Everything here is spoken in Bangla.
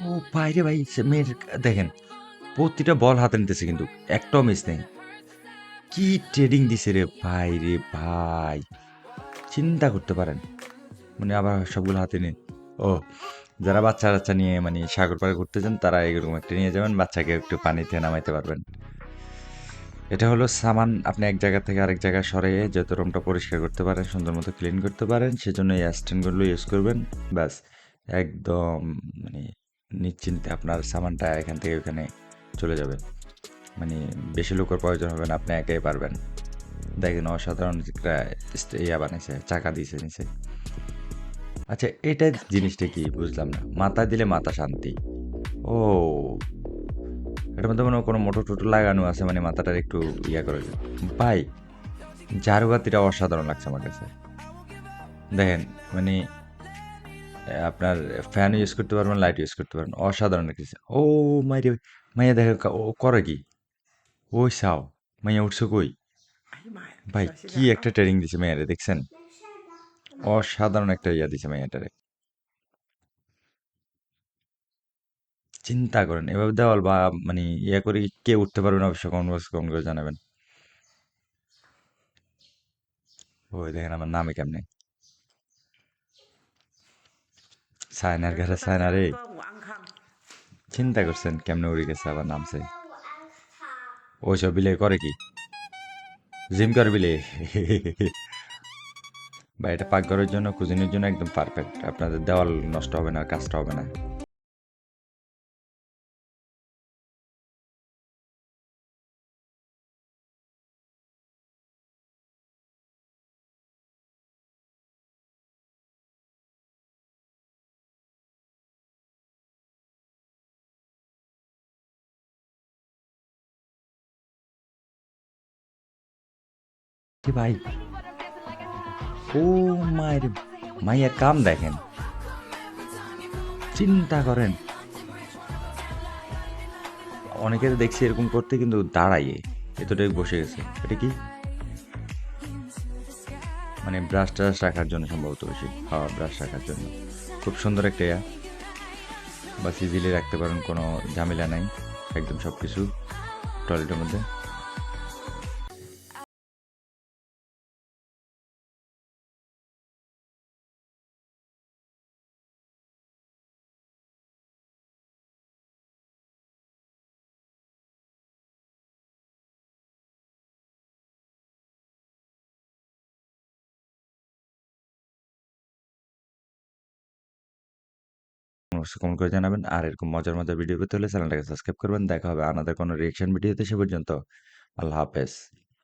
ও ভাই রে ভাই, মেয়ের দেখেন প্রতিটা বল হাতে নিতেছে কিন্তু একটাও মিস নেই। কি ট্রেডিং দিছে রে ভাই, রে ভাই চিন্তা করতে পারেন। মানে আবার সবগুলো হাতে নিয়ে, ও যারা বাচ্চা টাচ্চা নিয়ে মানে সাগর পাড়ে ঘুরতে যান তারা এরকম একটা নিয়ে যাবেন, বাচ্চাকে একটু পানিতে নামাইতে পারবেন। এটা হলো সামান, আপনি এক জায়গা থেকে আরেক জায়গায় সরিয়ে যত রুমটা পরিষ্কার করতে পারেন, সুন্দর মতো ক্লিন করতে পারেন, সেজন্য এই স্ট্যান্ডগুলো ইউজ করবেন। ব্যাস, একদম মানে নিশ্চিন্তে আপনার সামানটা এখান থেকে ওখানে চলে যাবে। মানে বেশি লোকের প্রয়োজন হবে না, আপনি একাই পারবেন। দেখেন অসাধারণ একটা ইয়া বানাইছে, চাকা দিয়েছে নিচে। আচ্ছা, এটা জিনিসটা কি বুঝলাম না, মাথা দিলে মাথা শান্তি। ও, এটার মধ্যে মনে হয় কোনো মোটর টোটর লাগানো আছে, মানে মাথাটার একটু ইয়া করে দেয়। ভাই, ঝাড়ুবাতিটা অসাধারণ লাগছে আমার কাছে। দেখেন, মানে আপনার ফ্যান ইউজ করতে পারবেন, লাইট ইউজ করতে পারবেন, অসাধারণ লাগছে। ও মাইরে, মাইয়া দেখেন ও করে কি, ওই সাও, মাইয়া উঠছে কই। ভাই কি একটা ট্রেনিং দিছে মেয়েরে, দেখছেন? অসাধারণ একটা ইয়া দিছে মেয়েটারে। চিন্তা করেন এভাবে দেওয়াল বা মানে ইয়া করে কে উঠতে পারবেন, অবশ্যই কমেন্ট করে জানাবেন। ওই দেখেন আমার নামে কেমনে, সায়নার ঘরে সায়না রে। চিন্তা করছেন কেমনে উড়ে গেছে আবার নামছে। ওইসব বিলে করে কি, জিম করে বিলে। বা এটা পাকঘরের জন্য, কুজিনের জন্য একদম পারফেক্ট, আপনাদের দেওয়াল নষ্ট হবে না, কাজটা হবে না। কি ভাই, ও মায়ের, মাইয়ার কাম দেখেন, চিন্তা করেন। অনেকে তো দেখছি এরকম করতে কিন্তু দাঁড়াইয়ে এতটাই বসে গেছে, এটা কি মানে ব্রাশ ট্রাশ রাখার জন্য সম্ভবত, বেশি হ্যাঁ ব্রাশ রাখার জন্য। খুব সুন্দর একটা ইয়া, বা ইজিলি রাখতে পারেন, কোনো ঝামেলা নাই, একদম সব কিছু টয়লেটের মধ্যে। অবশ্যই কমেন্ট করে জানাবেন, আর এরকম মজার মজার ভিডিও পেতে হলে চ্যানেলটাকে সাবস্ক্রাইব করবেন। দেখা হবে আমাদের কোনো রিয়েকশন ভিডিওতে, সে পর্যন্ত আল্লাহ হাফেজ।